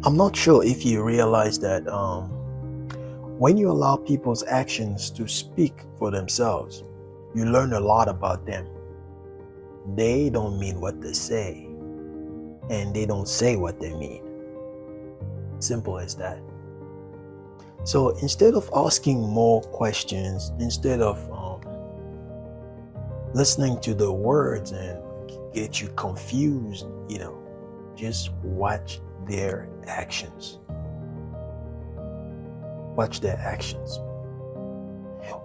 I'm not sure if you realize that when you allow people's actions to speak for themselves, you learn a lot about them. They don't mean what they say, and they don't say what they mean. Simple as that. So instead of asking more questions, instead of listening to the words and get you confused, just watch their actions. Watch their actions.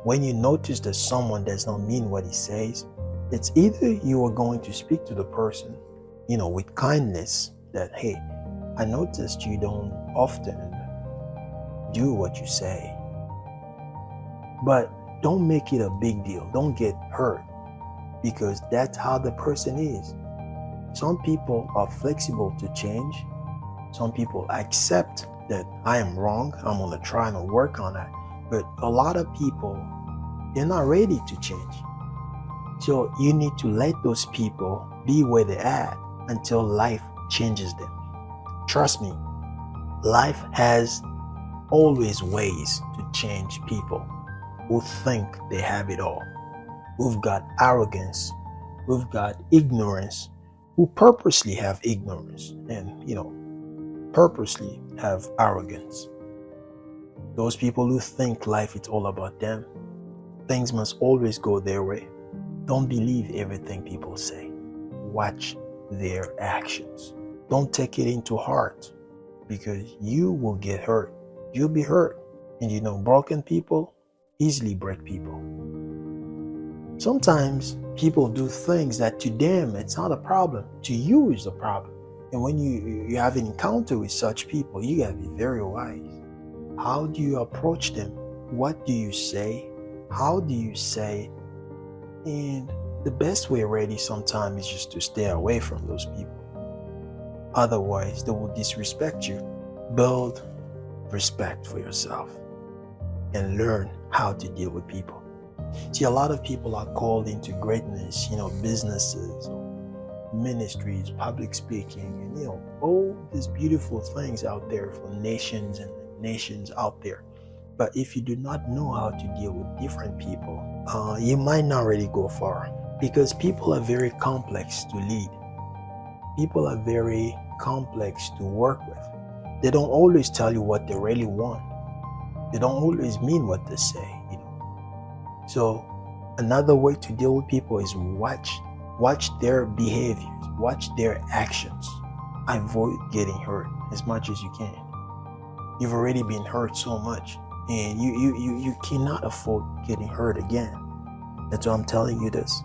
When you notice that someone does not mean what he says, it's either you are going to speak to the person, with kindness, that, hey, I noticed you don't often do what you say. But don't make it a big deal. Don't get hurt, because that's how the person is. Some people are flexible to change. Some people accept that I am wrong. I'm going to try and work on that. But a lot of people, they're not ready to change. So you need to let those people be where they're at until life changes them. Trust me, life has always ways to change people who think they have it all, who've got arrogance, who've got ignorance, who purposely have ignorance and, purposely have arrogance. Those people who think life is all about them, things must always go their way. Don't believe everything people say. Watch their actions. Don't take it into heart, because you will get hurt. You'll be hurt. And broken people easily break people. Sometimes people do things that to them it's not a problem. To you is a problem. And when you have an encounter with such people, you gotta be very wise. How do you approach them? What do you say? How do you say it? And the best way really sometimes is just to stay away from those people. Otherwise, they will disrespect you. Build respect for yourself and learn how to deal with people. See, a lot of people are called into greatness, businesses, ministries, public speaking, and all these beautiful things out there for nations and nations out there. But if you do not know how to deal with different people, you might not really go far, because people are very complex to lead. People are very complex to work with. They don't always tell you what they really want. They don't always mean what they say, So another way to deal with people is watch their behaviors, watch their actions. Avoid getting hurt as much as you can. You've already been hurt so much, and you cannot afford getting hurt again. That's why I'm telling you this.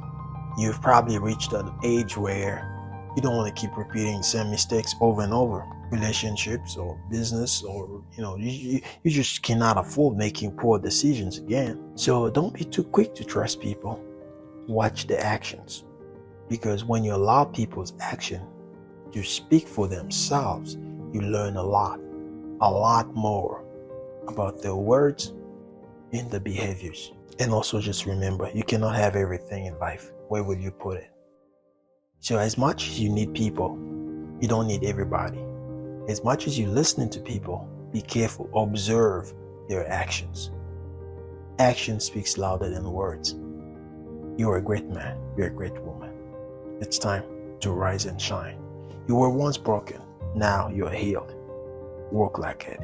You've probably reached an age where you don't want to keep repeating the same mistakes over and over. Relationships or business, or you just cannot afford making poor decisions again. So don't be too quick to trust people. Watch the actions, because when you allow people's action to speak for themselves, you learn a lot more about their words and the behaviors. And also just remember, you cannot have everything in life. Where will you put it? So as much as you need people, you don't need everybody. As much as you're listening to people, be careful. Observe their actions. Action speaks louder than words. You're a great man. You're a great woman. It's time to rise and shine. You were once broken. Now you're healed. Work like it.